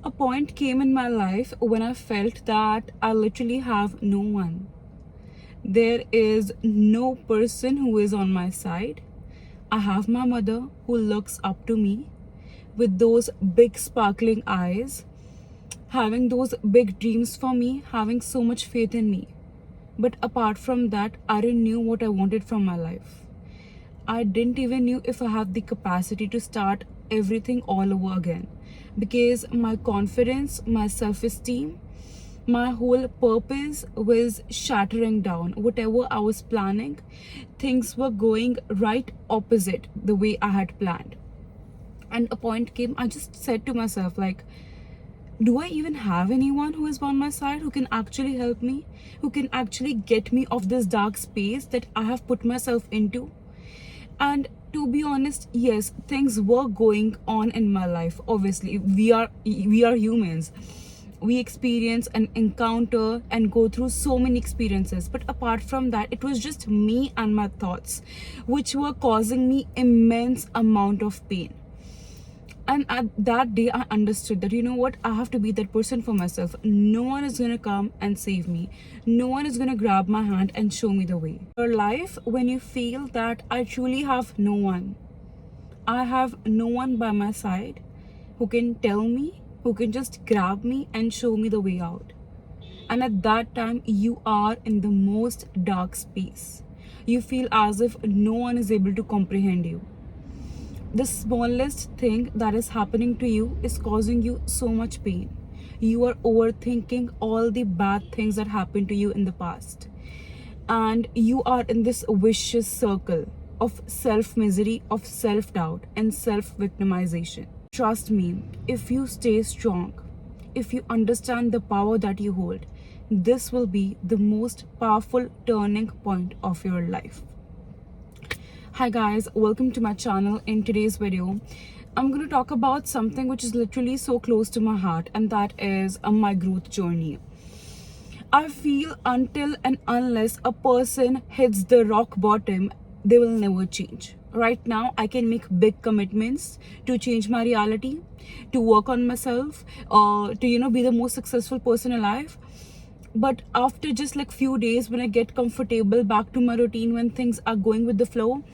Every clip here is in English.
A point came in my life when I felt that I literally have no one. There is no person who is on my side. I have my mother who looks up to me with those big sparkling eyes, having those big dreams for me, having so much faith in me. But apart from that, I didn't know what I wanted from my life. I didn't even knew if I have the capacity to start everything all over again, because my confidence, my self-esteem, my whole purpose was shattering down. Whatever I was planning, things were going right opposite the way I had planned. And a point came, I just said to myself, like, do I even have anyone who is by my side, who can actually help me, who can actually get me off this dark space that I have put myself into? And to be honest, yes, things were going on in my life. Obviously, we are humans. We experience and encounter and go through so many experiences, but apart from that, it was just me and my thoughts which were causing me immense amount of pain. And at that day, I understood that, you know what, I have to be that person for myself. No one is going to come and save me. No one is going to grab my hand and show me the way. Your life, when you feel that I truly have no one, I have no one by my side who can tell me, who can just grab me and show me the way out. And at that time, you are in the most dark space. You feel as if no one is able to comprehend you. The smallest thing that is happening to you is causing you so much pain. You are overthinking all the bad things that happened to you in the past. And you are in this vicious circle of self-misery, of self-doubt, and self-victimization. Trust me, if you stay strong, if you understand the power that you hold, this will be the most powerful turning point of your life. Hi guys, welcome to my channel. In today's video, I'm going to talk about something which is literally so close to my heart, and that is my growth journey. I feel until and unless a person hits the rock bottom, they will never change. Right now, I can make big commitments to change my reality, to work on myself, to be the most successful person alive. But after just like few days, when I get comfortable back to my routine, when things are going with the flow,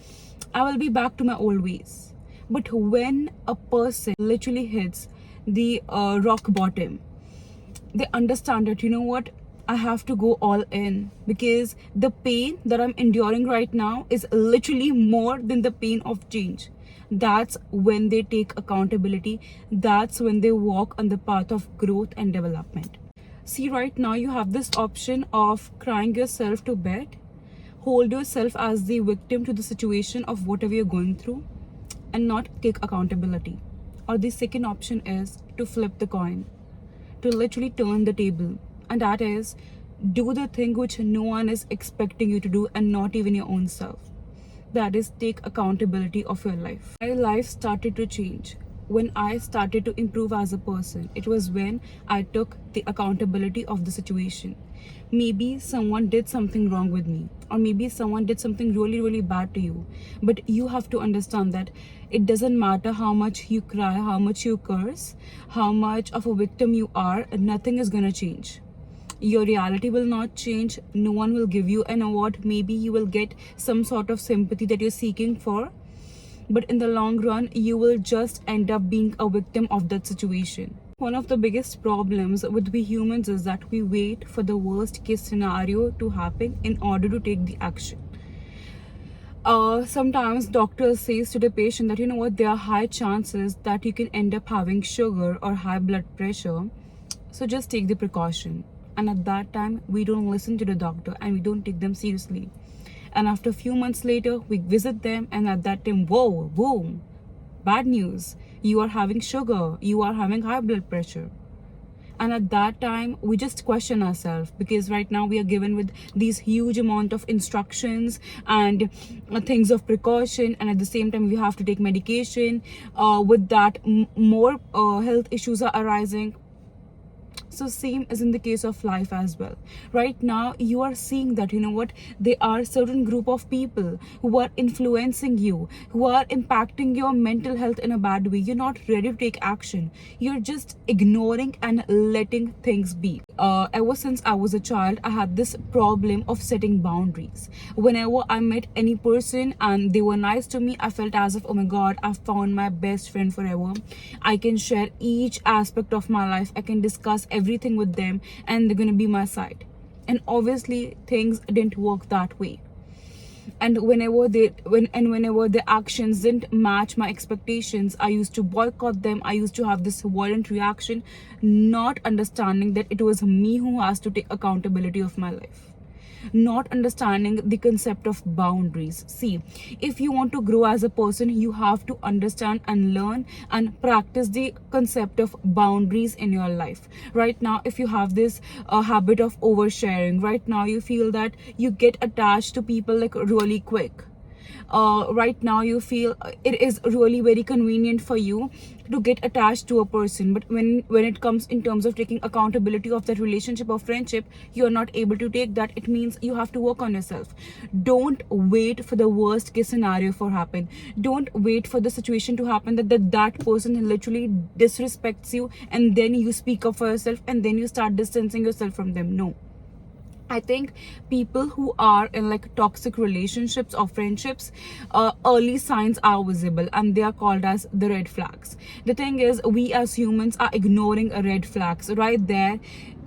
I will be back to my old ways. But when a person literally hits the rock bottom, they understand that, you know what, I have to go all in, because the pain that I'm enduring right now is literally more than the pain of change. That's when they take accountability. That's when they walk on the path of growth and development. See, right now you have this option of crying yourself to bed, hold yourself as the victim to the situation of whatever you're going through, and not take accountability. Or the second option is to flip the coin, to literally turn the table, and that is do the thing which no one is expecting you to do, and not even your own self. That is, take accountability of your life. My life started to change when I started to improve as a person. It was when I took the accountability of the situation. Maybe someone did something wrong with me, or maybe someone did something really, really bad to you. But you have to understand that it doesn't matter how much you cry, how much you curse, how much of a victim you are, nothing is gonna change. Your reality will not change. No one will give you an award. Maybe you will get some sort of sympathy that you're seeking for, but in the long run, you will just end up being a victim of that situation. One of the biggest problems with we humans is that we wait for the worst case scenario to happen in order to take the action. Sometimes doctors says to the patient that, you know what, there are high chances that you can end up having sugar or high blood pressure, so just take the precaution. And at that time, we don't listen to the doctor and we don't take them seriously. And after a few months later, we visit them, and at that time, whoa, boom, bad news. You are having sugar, you are having high blood pressure. And at that time, we just question ourselves, because right now we are given with these huge amount of instructions and things of precaution, and at the same time we have to take medication. With that, more health issues are arising. So same is in the case of life as well. Right now you are seeing that, you know what, there are certain group of people who are influencing you, who are impacting your mental health in a bad way. You're not ready to take action. You're just ignoring and letting things be. Ever since I was a child, I had this problem of setting boundaries. Whenever I met any person and they were nice to me, I felt as if, oh my god, I've found my best friend forever. I can share each aspect of my life, I can discuss everything with them, and they're gonna be my side. And obviously things didn't work that way. And whenever their actions didn't match my expectations, I used to boycott them. I used to have this violent reaction, not understanding that it was me who has to take accountability of my life, not understanding the concept of boundaries. See, if you want to grow as a person, you have to understand and learn and practice the concept of boundaries in your life. Right now, if you have this habit of oversharing, right now you feel that you get attached to people like really quick. Right now you feel it is really very convenient for you to get attached to a person, but when it comes in terms of taking accountability of that relationship or friendship, you are not able to take that. It means you have to work on yourself. Don't wait for the worst case scenario for happen. Don't wait for the situation to happen that person literally disrespects you, and then you speak up for yourself, and then you start distancing yourself from them. No, I think people who are in like toxic relationships or friendships, early signs are visible and they are called as the red flags. The thing is, we as humans are ignoring a red flags. Right there,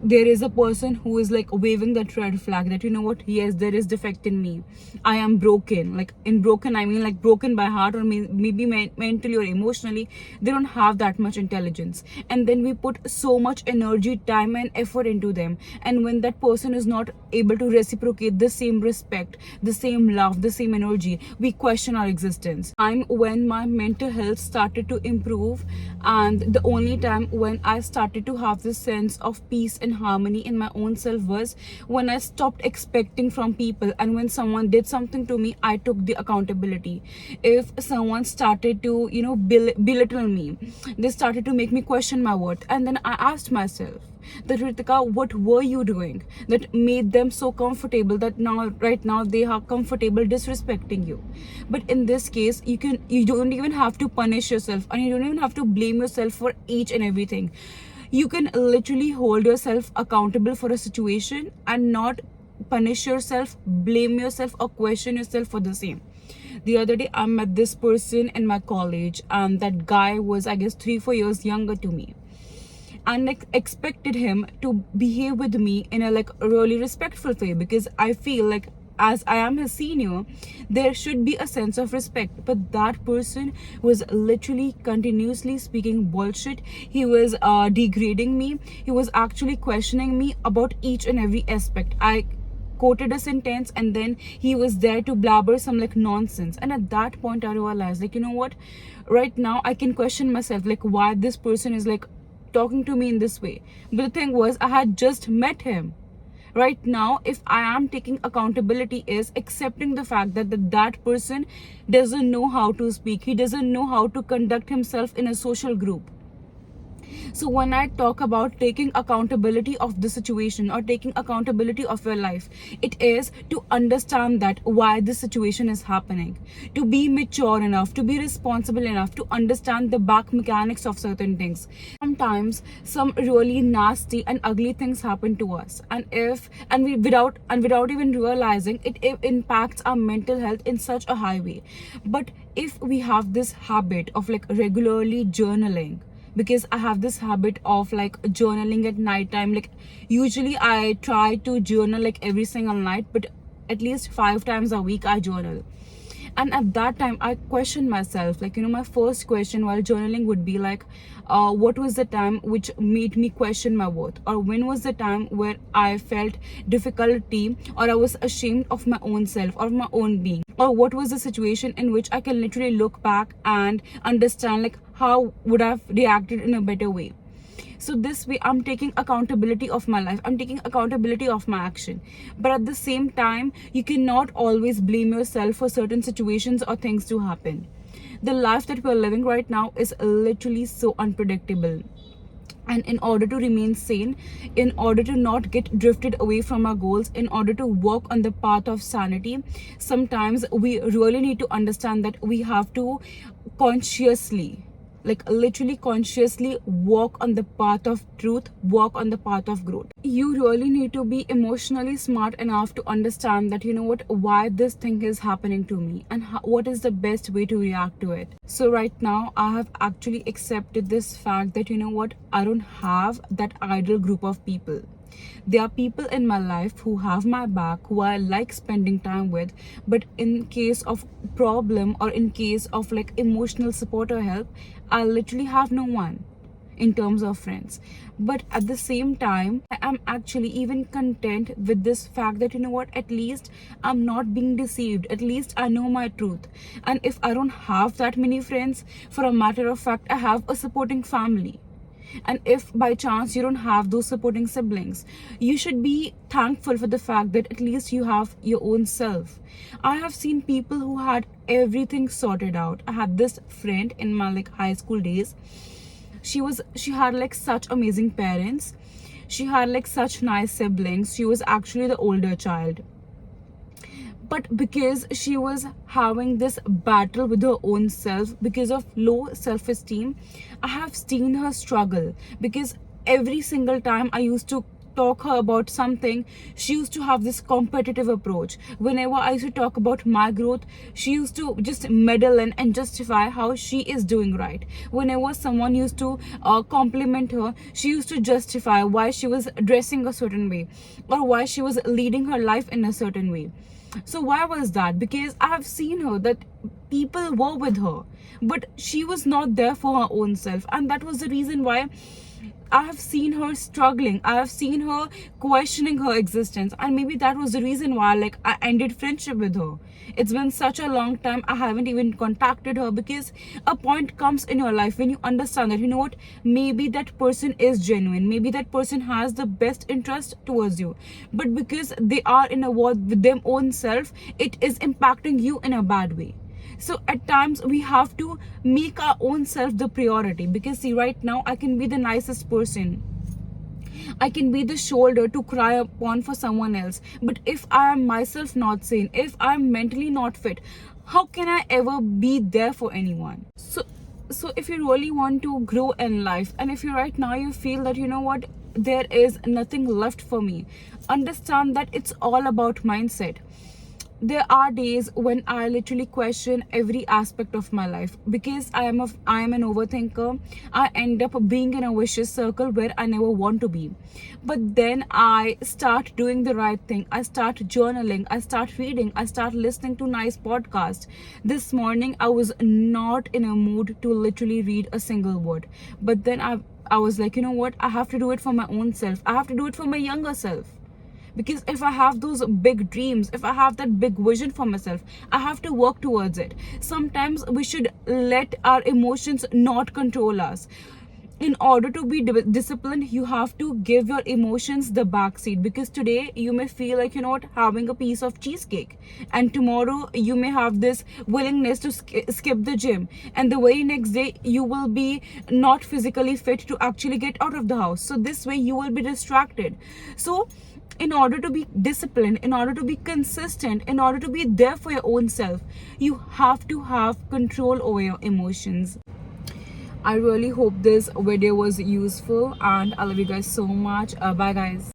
there is a person who is like waving that red flag that, you know what, yes, there is defect in me. I am broken. Like in broken, I mean like broken by heart, or maybe mentally or emotionally. They don't have that much intelligence. And then we put so much energy, time and effort into them. And when that person is not able to reciprocate the same respect, the same love, the same energy, we question our existence. Time when my mental health started to improve, and the only time when I started to have this sense of peace and harmony in my own self was when I stopped expecting from people, and when someone did something to me, I took the accountability. If someone started to, you know, belittle me, they started to make me question my worth, and then I asked myself that, Ritika, what were you doing that made them so comfortable that right now they are comfortable disrespecting you? But in this case, you don't even have to punish yourself, and you don't even have to blame yourself for each and everything. You can literally hold yourself accountable for a situation and not punish yourself, blame yourself, or question yourself for the same. The other day, I met this person in my college, and that guy was, I guess, 3-4 years younger to me. And like expected him to behave with me in a like really respectful way, because I feel like as I am his senior, there should be a sense of respect. But that person was literally continuously speaking bullshit. He was degrading me. He was actually questioning me about each and every aspect. I quoted a sentence, and then he was there to blabber some like nonsense. And at that point I realized, like, you know what, right now I can question myself, like, why this person is like talking to me in this way. But the thing was, I had just met him. Right now, if I am taking accountability, is accepting the fact that person doesn't know how to speak. He doesn't know how to conduct himself in a social group. So when I talk about taking accountability of the situation or taking accountability of your life, it is to understand that why this situation is happening, to be mature enough, to be responsible enough, to understand the back mechanics of certain things. Sometimes some really nasty and ugly things happen to us, and we without even realizing it, it impacts our mental health in such a high way. But if we have this habit of like regularly journaling, because I have this habit of like journaling at night time. Like usually I try to journal like every single night, but at least 5 times a week I journal. And at that time I question myself, like, you know, my first question while journaling would be like, what was the time which made me question my worth, or when was the time where I felt difficulty, or I was ashamed of my own self or my own being, or what was the situation in which I can literally look back and understand like how would I have reacted in a better way. So this way I'm taking accountability of my life, I'm taking accountability of my action. But at the same time, you cannot always blame yourself for certain situations or things to happen. The life that we're living right now is literally so unpredictable. And in order to remain sane, in order to not get drifted away from our goals, in order to walk on the path of sanity, sometimes we really need to understand that we have to consciously, like literally consciously, walk on the path of truth, walk on the path of growth. You really need to be emotionally smart enough to understand that, you know what, why this thing is happening to me, and what is the best way to react to it. So right now I have actually accepted this fact that, you know what, I don't have that ideal group of people. There are people in my life who have my back, who I like spending time with, but in case of problem, or in case of like emotional support or help, I literally have no one in terms of friends. But at the same time, I am actually even content with this fact that, you know what, at least I'm not being deceived, at least I know my truth. And if I don't have that many friends, for a matter of fact, I have a supporting family. And if by chance you don't have those supporting siblings, you should be thankful for the fact that at least you have your own self. I have seen people who had everything sorted out. I had this friend in my like high school days. She had like such amazing parents. She had like such nice siblings. She was actually the older child. But because she was having this battle with her own self, because of low self-esteem, I have seen her struggle. Because every single time I used to talk her about something, she used to have this competitive approach. Whenever I used to talk about my growth, she used to just meddle in and justify how she is doing right. Whenever someone used to compliment her, she used to justify why she was dressing a certain way, or why she was leading her life in a certain way. So why was that? Because I have seen her that people were with her, but she was not there for her own self, and that was the reason why I have seen her struggling. I have seen her questioning her existence, and maybe that was the reason why like I ended friendship with her. It's been such a long time I haven't even contacted her, because a point comes in your life when you understand that, you know what, maybe that person is genuine, maybe that person has the best interest towards you, but because they are in a war with their own self, it is impacting you in a bad way. So at times we have to make our own self the priority, because see, right now I can be the nicest person, I can be the shoulder to cry upon for someone else, but if I am myself not sane, if I am mentally not fit, how can I ever be there for anyone? So if you really want to grow in life, and if you right now you feel that, you know what, there is nothing left for me, understand that it's all about mindset. There are days when I literally question every aspect of my life, because I am an overthinker. I end up being in a vicious circle where I never want to be. But then I start doing the right thing. I start journaling, I start reading, I start listening to nice podcasts. This morning I was not in a mood to literally read a single word. But then I was like, you know what? I have to do it for my own self. I have to do it for my younger self. Because if I have those big dreams, if I have that big vision for myself, I have to work towards it. Sometimes we should let our emotions not control us. In order to be disciplined, you have to give your emotions the backseat, because today you may feel like, you know what, having a piece of cheesecake, and tomorrow you may have this willingness to skip the gym, and the very next day you will be not physically fit to actually get out of the house. So this way you will be distracted. So in order to be disciplined, in order to be consistent, in order to be there for your own self, you have to have control over your emotions. I really hope this video was useful, and I love you guys so much. Bye guys.